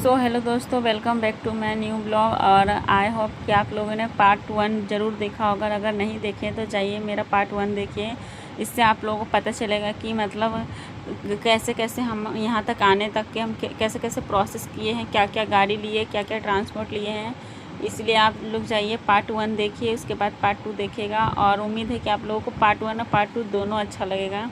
सो hello दोस्तों, welcome back to my new blog. और I hope कि आप लोगों ने पार्ट 1 ज़रूर देखा होगा। अगर नहीं देखे तो जाइए मेरा पार्ट 1 देखिए। इससे आप लोगों को पता चलेगा कि मतलब कैसे कैसे हम यहाँ तक आने तक के हम कैसे कैसे प्रोसेस किए हैं, क्या क्या गाड़ी लिए, क्या क्या ट्रांसपोर्ट लिए हैं। इसलिए आप लोग जाइए पार्ट 1 देखिए, उसके बाद पार्ट 2 देखेगा। और उम्मीद है कि आप लोगों को पार्ट 1 और पार्ट 2 दोनों अच्छा लगेगा।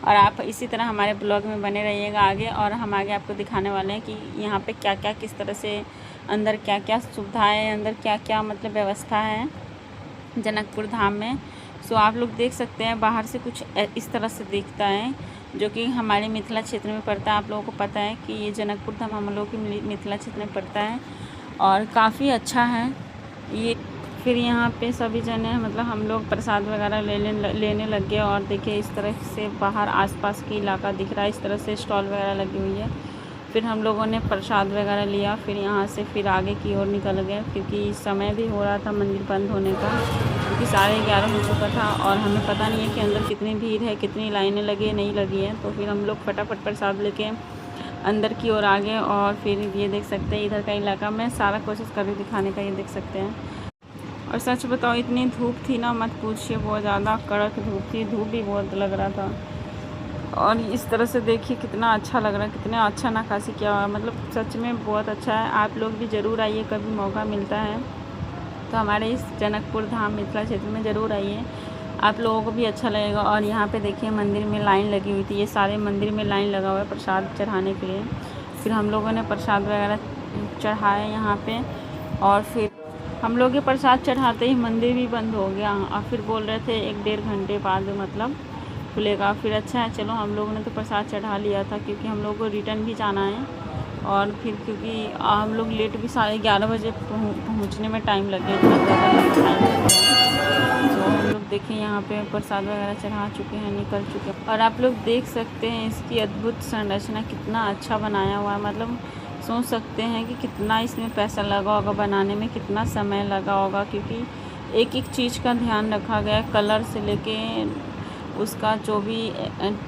और आप इसी तरह हमारे ब्लॉग में बने रहिएगा आगे। और हम आगे आपको दिखाने वाले हैं कि यहाँ पे क्या क्या, किस तरह से अंदर क्या क्या सुविधाएं, अंदर क्या क्या मतलब व्यवस्था है जनकपुर धाम में। सो आप लोग देख सकते हैं बाहर से कुछ इस तरह से दिखता है, जो कि हमारे मिथिला क्षेत्र में पड़ता है। आप लोगों को पता है कि ये जनकपुर धाम हम लोगों की मिथिला क्षेत्र में पड़ता है और काफ़ी अच्छा है ये। फिर यहाँ पे सभी जने मतलब हम लोग प्रसाद वगैरह लेने लग गए। और देखिए इस तरह से बाहर आसपास की इलाका दिख रहा है, इस तरह से स्टॉल वगैरह लगी हुई है। फिर हम लोगों ने प्रसाद वगैरह लिया, फिर यहाँ से फिर आगे की ओर निकल गए, क्योंकि समय भी हो रहा था मंदिर बंद होने का, क्योंकि 11:30 हो चुका था। और हमें पता नहीं है कि अंदर कितनी भीड़ है, कितनी लाइनें लगी है नहीं लगी हैं। तो फिर हम लोग फटाफट प्रसाद लेके अंदर की ओर आ गए। और फिर ये देख सकते हैं इधर का इलाका मैं सारा कोशिश कर रही दिखाने का, ये देख सकते हैं। और सच बताओ इतनी धूप थी ना, मत पूछिए, बहुत ज़्यादा कड़क धूप थी, धूप भी बहुत लग रहा था। और इस तरह से देखिए कितना अच्छा लग रहा है, कितना अच्छा नक्काशी किया हुआ है, मतलब सच में बहुत अच्छा है। आप लोग भी ज़रूर आइए, कभी मौका मिलता है तो हमारे इस जनकपुर धाम मिथिला क्षेत्र में ज़रूर आइए, आप लोगों को भी अच्छा लगेगा। और यहाँ पे देखिए मंदिर में लाइन लगी हुई थी, ये सारे मंदिर में लाइन लगा हुआ है प्रसाद चढ़ाने के लिए। फिर हम लोगों ने प्रसाद वगैरह चढ़ाए यहाँ पे। और फिर हम लोग ये प्रसाद चढ़ाते ही मंदिर भी बंद हो गया। और फिर बोल रहे थे 1-1.5 घंटे बाद मतलब खुलेगा। फिर अच्छा है, चलो हम लोगों ने तो प्रसाद चढ़ा लिया था, क्योंकि हम लोग को रिटर्न भी जाना है। और फिर क्योंकि हम लोग लेट भी 11:30 बजे पहुँचने में टाइम लग गया, इतना ज़्यादा टाइम लग गया। तो हम लोग देखें यहाँ पे प्रसाद वगैरह चढ़ा चुके हैं, निकल चुके हैं। और आप लोग देख सकते हैं इसकी अद्भुत संरचना, कितना अच्छा बनाया हुआ है। मतलब सोच सकते हैं कि कितना इसमें पैसा लगा होगा बनाने में, कितना समय लगा होगा, क्योंकि एक एक चीज़ का ध्यान रखा गया है, कलर से लेके उसका जो भी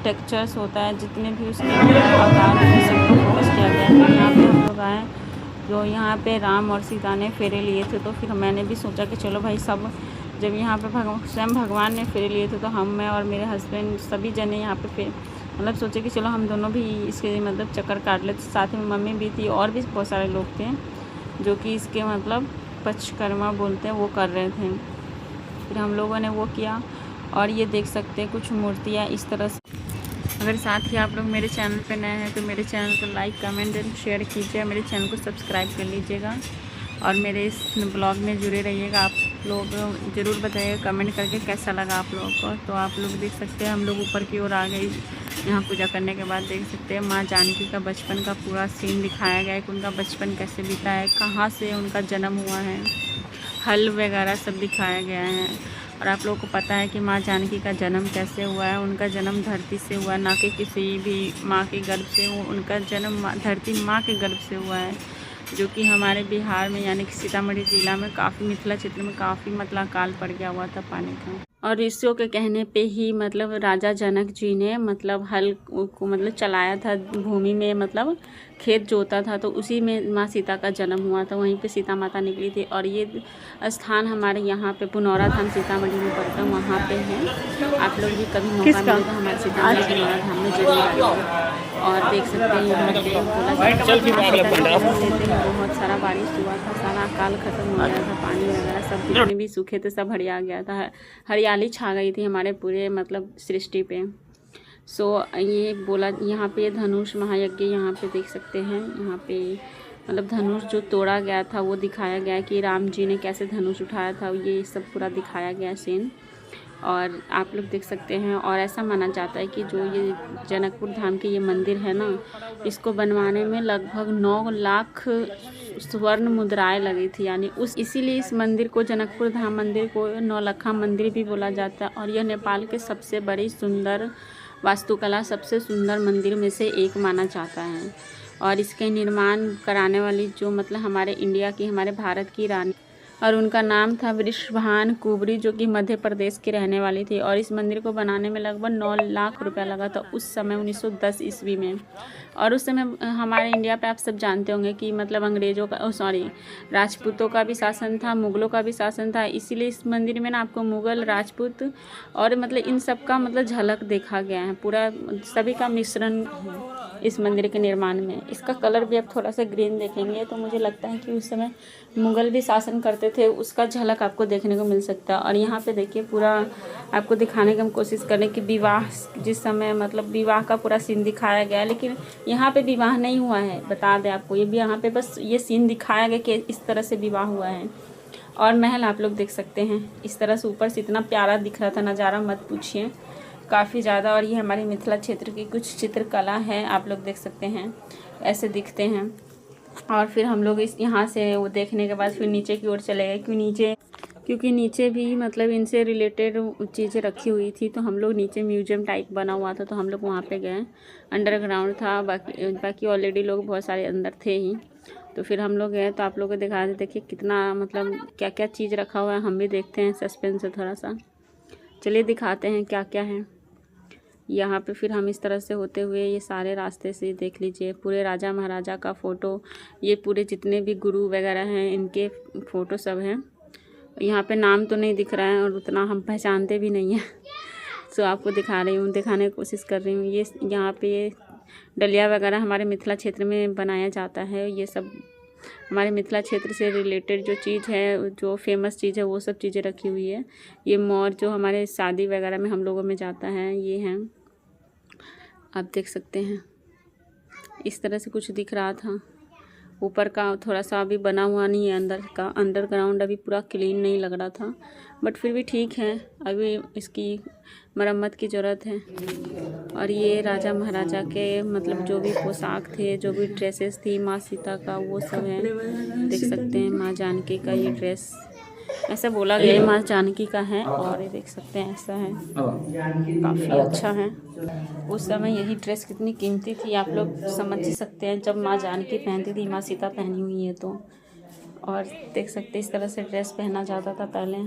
टेक्सचर्स होता है, जितने भी उसके आकार हैं, सबको फोकस किया गया है। यहाँ पे हम लोग आए जो यहाँ पे राम और सीता ने फेरे लिए थे, तो फिर मैंने भी सोचा कि चलो भाई सब, जब यहाँ पे स्वयं भगवान ने फेरे लिए थे तो मैं और मेरे हस्बैंड सभी जने यहाँ पे मतलब सोचे कि चलो हम दोनों भी इसके मतलब चक्कर काट लेते। साथ में मम्मी भी थी और भी बहुत सारे लोग थे जो कि इसके मतलब पंचकर्मा बोलते हैं वो कर रहे थे। फिर हम लोगों ने वो किया। और ये देख सकते हैं कुछ मूर्तियाँ इस तरह से। अगर साथ ही आप लोग मेरे चैनल पे नए हैं तो मेरे चैनल को लाइक, कमेंट एंड शेयर कीजिए, मेरे चैनल को सब्सक्राइब कर लीजिएगा और मेरे इस ब्लॉग में जुड़े रहिएगा। आप लोग ज़रूर बताइएगा कमेंट करके कैसा लगा आप लोगों को। तो आप लोग देख सकते हैं हम लोग ऊपर की ओर आ गए। यहाँ पूजा करने के बाद देख सकते हैं माँ जानकी का बचपन का पूरा सीन दिखाया गया है कि उनका बचपन कैसे बीता है, कहाँ से उनका जन्म हुआ है, हल वगैरह सब दिखाया गया है। और आप लोगों को पता है कि माँ जानकी का जन्म कैसे हुआ है। उनका जन्म धरती से हुआ, ना कि किसी भी माँ के गर्भ से। उनका जन्म धरती माँ के गर्भ से हुआ है, जो कि हमारे बिहार में यानी कि सीतामढ़ी ज़िला में काफ़ी मिथिला क्षेत्र में काफ़ी मतलब अकाल पड़ गया हुआ था पानी का। और ऋषियों के कहने पे ही मतलब राजा जनक जी ने मतलब हल को मतलब चलाया था भूमि में, मतलब खेत जोता था, तो उसी में माँ सीता का जन्म हुआ था, वहीं पे सीता माता निकली थी। और ये स्थान हमारे यहाँ पे पुनौरा धाम सीतामढ़ी में पड़ता है, वहाँ पे है। आप लोग भी कभी मौका मिले तो हमारे सीतामढ़ी पुनौरा धाम में जरूर आइए। और देख सकते हैं यहाँ पे बहुत सारा बारिश हुआ था, सारा अकाल खत्म हो गया था, पानी वगैरह सब जितने भी सूखे थे सब हरिया गया था, हरियाली छा गई थी हमारे पूरे मतलब सृष्टि पे। सो ये बोला यहाँ पे धनुष महायज्ञ यहाँ पे देख सकते हैं। यहाँ पे मतलब धनुष जो तोड़ा गया था वो दिखाया गया कि राम जी ने कैसे धनुष उठाया था, ये सब पूरा दिखाया गया सीन। और आप लोग देख सकते हैं। और ऐसा माना जाता है कि जो ये जनकपुर धाम के ये मंदिर है ना, इसको बनवाने में लगभग 9 लाख स्वर्ण मुद्राएं लगी थी, यानी इसीलिए इस मंदिर को जनकपुर धाम मंदिर को नौलखा मंदिर भी बोला जाता है। और यह नेपाल के सबसे बड़ी सुंदर वास्तुकला, सबसे सुंदर मंदिर में से एक माना जाता है। और इसके निर्माण कराने वाली जो मतलब हमारे इंडिया की, हमारे भारत की और उनका नाम था वृषभान कुबरी, जो कि मध्य प्रदेश की रहने वाली थी। और इस मंदिर को बनाने में लगभग 9 लाख रुपया लगा था उस समय 1910 ईस्वी में। और उस समय हमारे इंडिया पे आप सब जानते होंगे कि मतलब अंग्रेज़ों का राजपूतों का भी शासन था, मुग़लों का भी शासन था। इसीलिए इस मंदिर में ना आपको मुग़ल, राजपूत और मतलब इन सब का मतलब झलक देखा गया है। पूरा सभी का मिश्रण है इस मंदिर के निर्माण में। इसका कलर भी आप थोड़ा सा ग्रीन देखेंगे तो मुझे लगता है कि उस समय मुग़ल भी शासन करते थे, उसका झलक आपको देखने को मिल सकता है। और यहाँ पे देखिए पूरा आपको दिखाने की हम कोशिश करें कि विवाह जिस समय मतलब विवाह का पूरा सीन दिखाया गया है, लेकिन यहाँ पे विवाह नहीं हुआ है, बता दें आपको। ये भी यहाँ पे बस ये सीन दिखाया गया कि इस तरह से विवाह हुआ है। और महल आप लोग देख सकते हैं इस तरह से ऊपर से इतना प्यारा दिख रहा था नज़ारा, मत पूछिए, काफ़ी ज़्यादा। और ये हमारी मिथिला क्षेत्र की कुछ चित्रकला है, आप लोग देख सकते हैं ऐसे दिखते हैं। और फिर हम लोग इस यहाँ से वो देखने के बाद फिर नीचे की ओर चले गए, क्योंकि नीचे भी मतलब इनसे रिलेटेड चीज़ें रखी हुई थी। तो हम लोग नीचे म्यूजियम टाइप बना हुआ था तो हम लोग वहाँ पे गए। अंडरग्राउंड था, बाकी ऑलरेडी लोग बहुत सारे अंदर थे ही। तो फिर हम लोग गए तो आप लोगों को दिखा दे, देखिए कितना मतलब क्या क्या चीज़ रखा हुआ है। हम भी देखते हैं सस्पेंस है थोड़ा सा, चलिए दिखाते हैं क्या क्या है यहाँ पे। फिर हम इस तरह से होते हुए ये सारे रास्ते से देख लीजिए पूरे राजा महाराजा का फ़ोटो, ये पूरे जितने भी गुरु वगैरह हैं इनके फ़ोटो सब हैं। यहाँ पे नाम तो नहीं दिख रहा है और उतना हम पहचानते भी नहीं हैं सो आपको दिखा रही हूँ, दिखाने की कोशिश कर रही हूँ। ये यहाँ पे ये डलिया वगैरह हमारे मिथिला क्षेत्र में बनाया जाता है। ये सब हमारे मिथिला क्षेत्र से रिलेटेड जो चीज़ है, जो फेमस चीज़ है, वो सब चीज़ें रखी हुई है। ये मोर जो हमारे शादी वगैरह में हम लोगों में जाता है, ये हैं, आप देख सकते हैं। इस तरह से कुछ दिख रहा था। ऊपर का थोड़ा सा अभी बना हुआ नहीं है, अंदर का अंडरग्राउंड अभी पूरा क्लीन नहीं लग रहा था, बट फिर भी ठीक है, अभी इसकी मरम्मत की ज़रूरत है। और ये राजा महाराजा के मतलब जो भी पोशाक थे, जो भी ड्रेसेस थी माँ सीता का, वो सब है, देख सकते हैं। माँ जानकी का ये ड्रेस ऐसा बोला गया माँ जानकी का है, और ये देख सकते हैं ऐसा है, काफ़ी अच्छा है। उस समय यही ड्रेस कितनी कीमती थी आप लोग समझ ही सकते हैं, जब माँ जानकी पहनती थी, माँ सीता पहनी हुई है तो। और देख सकते हैं इस तरह से ड्रेस पहना जाता था पहले।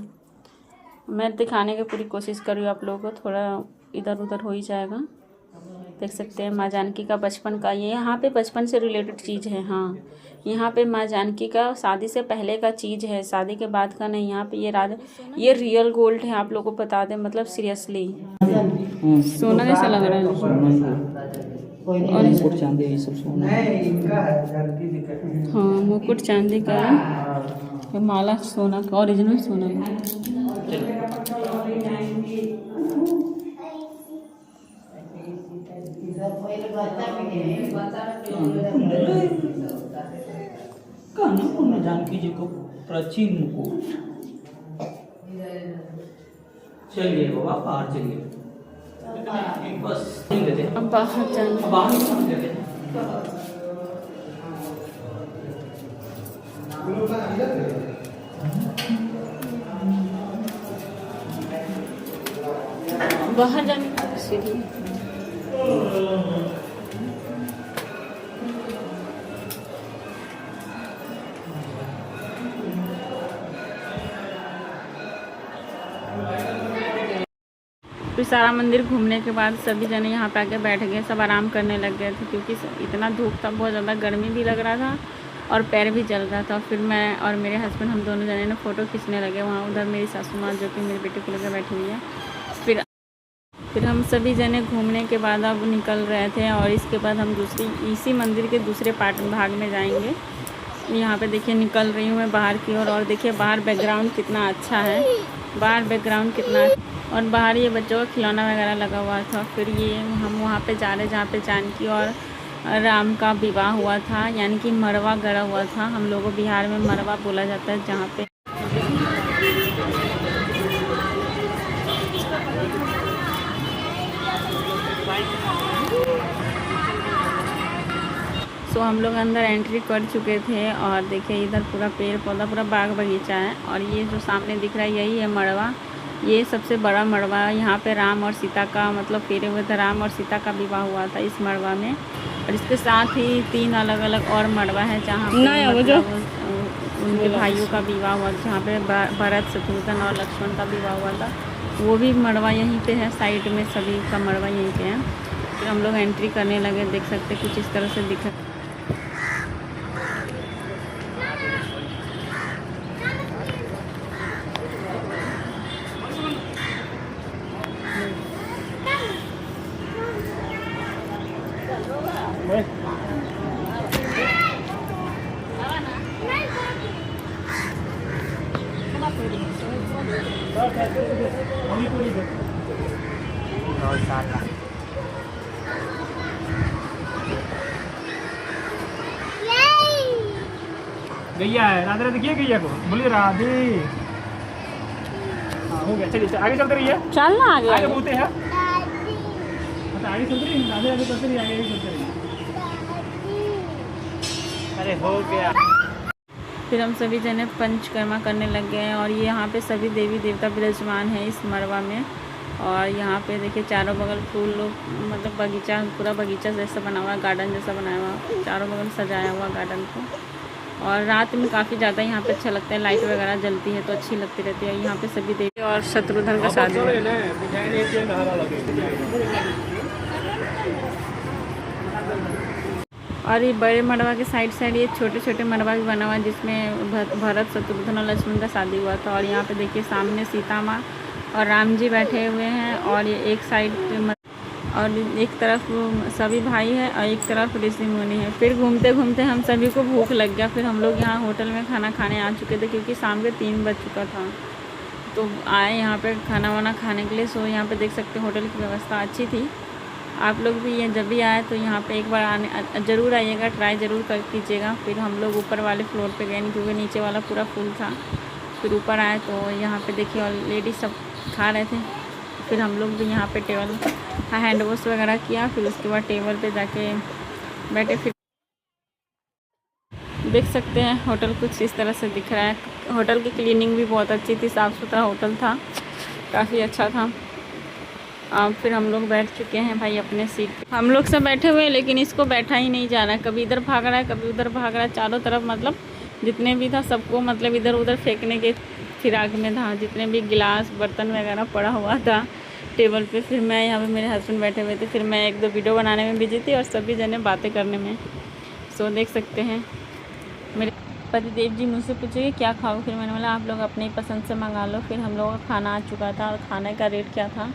मैं दिखाने की पूरी कोशिश कर रही हूँ आप लोगों को, थोड़ा इधर उधर हो ही जाएगा। देख सकते हैं माँ जानकी का बचपन का, ये यहाँ पे बचपन से रिलेटेड चीज़ है। हाँ, यहाँ पे माँ जानकी का शादी से पहले का चीज़ है, शादी के बाद का नहीं। यहाँ पे ये रियल गोल्ड है, आप लोगों को बता दें, मतलब सीरियसली सोना जैसा लग रहा है। और मुकुट चांदी ये सब सोना, हाँ मुकुट चांदी का है, माला सोना का, ओरिजिनल सोना का। जानकी जी को प्राचीन मुकुट। चलिए बाबा बाहर चलिए, बस अब बाहर जाना, बाहर जाने की सीढ़ी। फिर सारा मंदिर घूमने के बाद सभी जने यहाँ पे आके बैठ गए, सब आराम करने लग गए थे, क्योंकि इतना धूप था, बहुत ज़्यादा गर्मी भी लग रहा था और पैर भी जल रहा था। फिर मैं और मेरे हस्बैंड हम दोनों जने ने फ़ोटो खींचने लगे वहाँ। उधर मेरी सासू माँ जो कि मेरी बेटी को लेकर बैठी हुई है। फिर हम सभी जने घूमने के बाद अब निकल रहे थे, और इसके बाद हम इसी मंदिर के दूसरे भाग में जाएंगे। यहाँ पे देखिए निकल रही हूँ मैं बाहर की ओर, और देखिए बाहर बैकग्राउंड कितना अच्छा है, बाहर बैकग्राउंड कितना, और बाहर ये बच्चों का खिलौना वगैरह लगा हुआ था। फिर ये हम वहाँ पे जा रहे जहाँ पे जानकी और राम का विवाह हुआ था, यानी कि मड़वा गड़ा हुआ था। हम लोगों बिहार में मड़वा बोला जाता है जहाँ पे। तो हम लोग अंदर एंट्री कर चुके थे, और देखिए इधर पूरा पेड़ पौधा, पूरा बाग बगीचा है। और ये जो सामने दिख रहा है यही है मड़वा, ये सबसे बड़ा मड़वा। यहाँ पे राम और सीता का मतलब फेरे हुए थे, राम और सीता का विवाह हुआ था इस मड़वा में। और इसके साथ ही 3 अलग अलग और मड़वा है जहाँ पे उनके भाइयों का विवाह हुआ, जहाँ पे भरत शत्रुघ्न और लक्ष्मण का विवाह हुआ था, वो भी मड़वा यहीं पे है। साइड में सभी का मड़वा यहीं पे है। फिर हम लोग एंट्री करने लगे, देख सकते कुछ इस तरह से दिखा। गैया है, राधे राधे देखिए गैया को, बोलिए राधे। हाँ हो गया, चलिए आगे चलते रहिए। चल ना आगे आगे बोलते हैं। अच्छा आगे चलते रहिए, राधे राधे करते रहिए, आगे चलते रहिए। अरे हो गया। फिर हम सभी जने पंचकर्मा करने लग गए हैं और ये यहाँ पे सभी देवी देवता विराजमान है इस मड़वा में। और यहाँ पे देखिए चारों बगल फूल मतलब बगीचा, पूरा बगीचा जैसा बना हुआ, गार्डन जैसा बनाया हुआ, चारों बगल सजाया हुआ गार्डन को। और रात में काफ़ी ज़्यादा यहाँ पे अच्छा लगता है, लाइट वगैरह जलती है तो अच्छी लगती रहती है। यहाँ पे सभी देवी और शत्रुघ्न का शादी और ये बड़े मड़वा के साइड ये छोटे छोटे मड़वा भी बना हुआ है जिसमें भरत शत्रुघ्न और लक्ष्मण का शादी हुआ था। और यहाँ पे देखिए सामने सीता माँ और राम जी बैठे हुए हैं और ये एक साइड और एक तरफ सभी भाई है और एक तरफ ऋषि मुनि है। फिर घूमते घूमते हम सभी को भूख लग गया। फिर हम लोग यहाँ होटल में खाना खाने आ चुके थे क्योंकि शाम के 3 बज चुका था, तो आए यहाँ पे खाना वाना खाने के लिए। सो यहाँ पे देख सकते होटल की व्यवस्था अच्छी थी। आप लोग भी ये जब भी आए तो यहाँ पे एक बार आने ज़रूर आइएगा, ट्राई ज़रूर कर कीजिएगा। फिर हम लोग ऊपर वाले फ्लोर पे गए क्योंकि नीचे वाला पूरा फुल था। फिर ऊपर आए तो यहाँ पे देखिए ऑलरेडी सब खा रहे थे। फिर हम लोग भी यहाँ पे टेबल हैंड वॉश वगैरह किया। फिर उसके बाद टेबल पे जाके बैठे। फिर देख सकते हैं होटल कुछ इस तरह से दिख रहा है। होटल की क्लीनिंग भी बहुत अच्छी थी, साफ़ सुथरा होटल था, काफ़ी अच्छा था। फिर हम लोग बैठ चुके हैं भाई अपने सीट पे। हम लोग सब बैठे हुए हैं लेकिन इसको बैठा ही नहीं जा रहा है, कभी इधर भाग रहा है कभी उधर भाग रहा है। चारों तरफ मतलब जितने भी था सबको मतलब इधर उधर फेंकने के फिराक में था, जितने भी गिलास बर्तन वगैरह पड़ा हुआ था टेबल पे। फिर मैं यहाँ पे मेरे हस्बैंड बैठे हुए थे। फिर मैं 1-2 वीडियो बनाने में बिजी थी और सभी जने बातें करने में। सो देख सकते हैं मेरे पतिदेव जी मुझसे पूछे क्या खाओ। फिर मैंने बोला आप लोग अपनी ही पसंद से मंगा लो। फिर हम लोगों का खाना आ चुका था और खाने का रेट क्या था,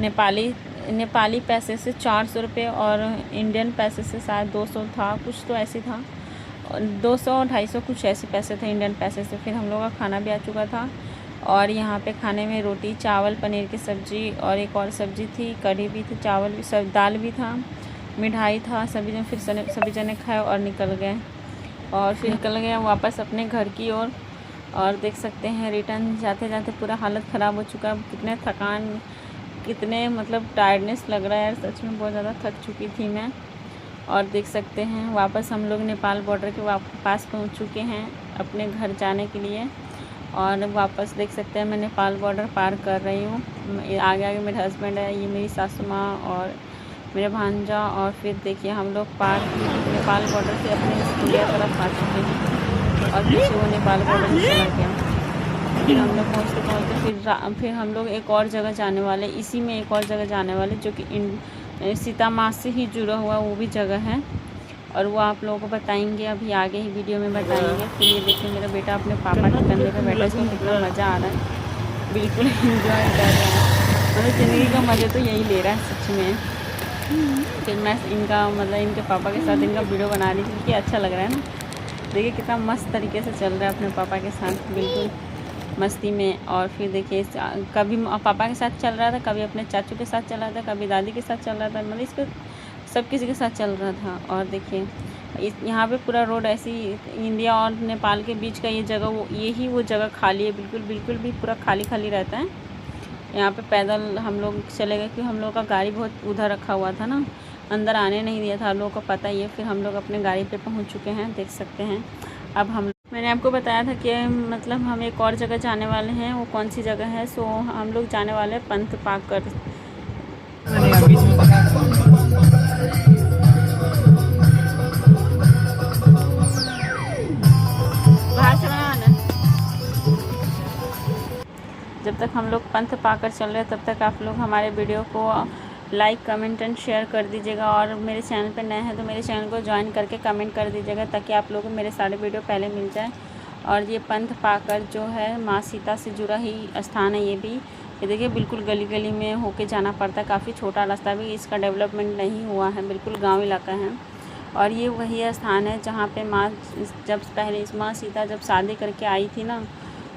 नेपाली पैसे से 400 रुपये और इंडियन पैसे से शायद 200 था, कुछ तो ऐसे था, 200-250 कुछ ऐसे पैसे थे इंडियन पैसे से। फिर हम लोग का खाना भी आ चुका था और यहाँ पे खाने में रोटी चावल पनीर की सब्ज़ी और एक और सब्ज़ी थी, कढ़ी भी थी, चावल भी, सब दाल भी था, मिठाई था। सभी जने खाए और निकल गए। और फिर निकल गए वापस अपने घर की ओर। और देख सकते हैं रिटर्न जाते जाते पूरा हालत ख़राब हो चुका है। कितने थकान, कितने मतलब टायर्डनेस लग रहा है यार, सच में बहुत ज़्यादा थक चुकी थी मैं। और देख सकते हैं वापस हम लोग नेपाल बॉर्डर के पास पहुंच चुके हैं अपने घर जाने के लिए। और वापस देख सकते हैं मैं नेपाल बॉर्डर पार कर रही हूँ। आगे आगे मेरे हस्बैंड है, ये मेरी सासू माँ और मेरे भांजा। और फिर देखिए हम लोग नेपाल बॉर्डर से अपने इंडिया तरफ आ चुके हैं और पीछे वो नेपाल बॉर्डर से चला गया। फिर हम लोग पहुँचते फिर हम लोग एक और जगह जाने वाले, इसी में एक और जगह जाने वाले जो कि सीता माँ से ही जुड़ा हुआ वो भी जगह है और वो आप लोगों को बताएंगे अभी आगे ही वीडियो में बताएंगे। फिर ये देखिए मेरा बेटा अपने पापा के कंधे पे बैठा, इसमें कितना मज़ा आ रहा है, बिल्कुल एंजॉय कर रहा है। मतलब ज़िंदगी का मज़ा तो यही ले रहा है सच में। फिर मैं इनका मतलब इनके पापा के साथ इनका वीडियो बना रही थी क्योंकि अच्छा लग रहा है ना। देखिए कितना मस्त तरीके से चल रहा है अपने पापा के साथ, बिल्कुल मस्ती में। और फिर देखिए कभी पापा के साथ चल रहा था, कभी अपने चाचू के साथ चल रहा था, कभी दादी के साथ चल रहा था, मतलब इस पर सब किसी के साथ चल रहा था। और देखिए यहाँ पे पूरा रोड ऐसी इंडिया और नेपाल के बीच का ये जगह यही वो जगह खाली है, बिल्कुल भी पूरा खाली खाली रहता है। यहाँ पे पैदल हम लोग चले गए क्योंकि हम लोग का गाड़ी बहुत उधर रखा हुआ था ना, अंदर आने नहीं दिया था, आप लोगों को पता ही है। फिर हम लोग अपने गाड़ी पे पहुँच चुके हैं, देख सकते हैं। अब मैंने आपको बताया था कि मतलब हम एक और जगह जाने वाले हैं, वो कौन सी जगह है। सो हम लोग जाने वाले हैं पंथ पाकर। जब तक हम लोग पंथ पाकर चल रहे हैं तब तक आप लोग हमारे वीडियो को लाइक कमेंट एंड शेयर कर दीजिएगा, और मेरे चैनल पे नए हैं तो मेरे चैनल को ज्वाइन करके कमेंट कर दीजिएगा, ताकि आप लोगों को मेरे सारे वीडियो पहले मिल जाए। और ये पंथ पाकर जो है माँ सीता से जुड़ा ही स्थान है। ये देखिए बिल्कुल गली गली में होके जाना पड़ता है, काफ़ी छोटा रास्ता भी, इसका डेवलपमेंट नहीं हुआ है, बिल्कुल गाँव इलाका है। और ये वही स्थान है जहाँ पे माँ माँ सीता जब शादी करके आई थी ना,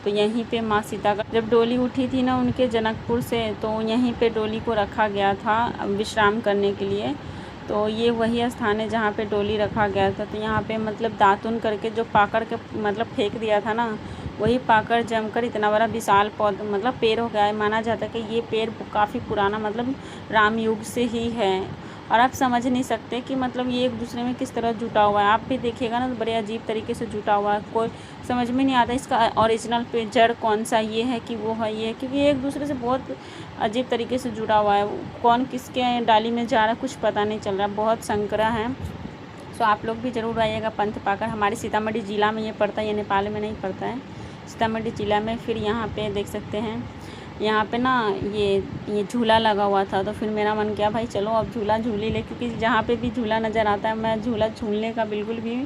तो यहीं पे माँ सीता का जब डोली उठी थी ना उनके जनकपुर से, तो यहीं पे डोली को रखा गया था विश्राम करने के लिए। तो ये वही स्थान है जहाँ पे डोली रखा गया था। तो यहाँ पे मतलब दातुन करके जो पाकड़ के मतलब फेंक दिया था ना, वही पाकड़ जमकर इतना बड़ा विशाल पौधा मतलब पेड़ हो गया है। माना जाता है कि ये पेड़ काफ़ी पुराना मतलब राम युग से ही है, और आप समझ नहीं सकते कि मतलब ये एक दूसरे में किस तरह जुटा हुआ है। आप भी देखिएगा ना तो बड़े अजीब तरीके से जुटा हुआ है, कोई समझ में नहीं आता इसका ओरिजिनल पे जड़ कौन सा, ये है कि वो है, ये है, क्योंकि ये एक दूसरे से बहुत अजीब तरीके से जुड़ा हुआ है। कौन किसके डाली में जा रहा है कुछ पता नहीं चल रहा, बहुत संकरा है। सो आप लोग भी ज़रूर आइएगा पंथ पाकर। हमारे सीतामढ़ी ज़िला में ये पड़ता है, ये नेपाल में नहीं पड़ता है, सीतामढ़ी ज़िला में। फिर यहाँ पे देख सकते हैं, यहाँ पे ना ये झूला लगा हुआ था, तो फिर मेरा मन किया भाई चलो अब झूला झूल ही ले, क्योंकि जहाँ पे भी झूला नज़र आता है मैं झूला झूलने का बिल्कुल भी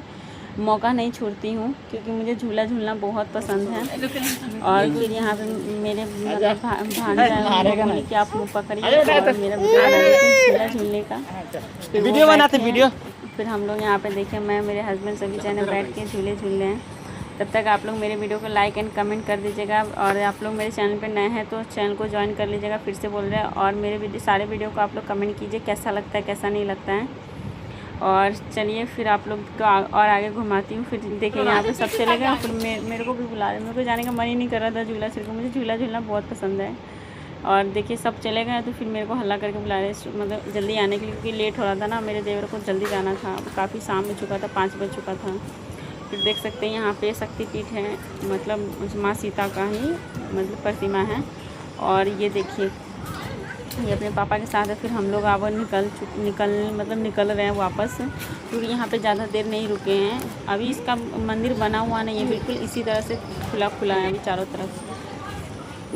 मौका नहीं छोड़ती हूँ, क्योंकि मुझे झूला झूलना बहुत पसंद है। और फिर यहाँ पे मेरे मतलब भांजा बोली कि आप मुँह पकड़िए, और मेरा झूला झूलने का वीडियो बनाते वीडियो। फिर हम लोग यहाँ पे देखें, मैं मेरे हस्बैंड सभी जने बैठ के झूले झूल रहे हैं। तब तक आप लोग मेरे वीडियो को लाइक एंड कमेंट कर दीजिएगा, और आप लोग मेरे चैनल पे नए हैं तो चैनल को ज्वाइन कर लीजिएगा, फिर से बोल रहे हैं। और मेरे सारे वीडियो को आप लोग कमेंट कीजिए कैसा लगता है कैसा नहीं लगता है। और चलिए फिर आप लोग को और आगे घुमाती हूँ। फिर देखिए यहाँ पे सब चले गए, फिर मेरे को भी बुला रहे, मेरे को जाने का मन ही नहीं कर रहा था झूला छूल को, मुझे झूला झूलना बहुत पसंद है। और देखिए सब चले गए तो फिर मेरे को हल्ला करके बुला रहे, मतलब जल्दी आने के लिए, क्योंकि लेट हो रहा था ना, मेरे देवर को जल्दी जाना था, काफ़ी शाम हो चुका था, 5 बज चुका था। फिर देख सकते हैं यहाँ पे शक्तिपीठ है, मतलब माँ सीता का ही मतलब प्रतिमा है। और ये देखिए ये अपने पापा के साथ है। फिर हम लोग अब निकल रहे हैं वापस, क्योंकि यहाँ पे ज़्यादा देर नहीं रुके हैं। अभी इसका मंदिर बना हुआ नहीं है, बिल्कुल इसी तरह से खुला है अभी चारों तरफ।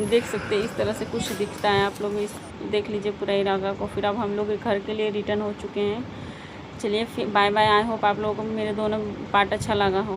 देख सकते हैं इस तरह से कुछ दिखता है, आप लोग इस देख लीजिए पूरा इलाका को। फिर अब हम लोग घर के लिए रिटर्न हो चुके हैं। चलिए फिर बाय बाय। आई होप आप लोगों को मेरे दोनों पार्ट अच्छा लगा हो।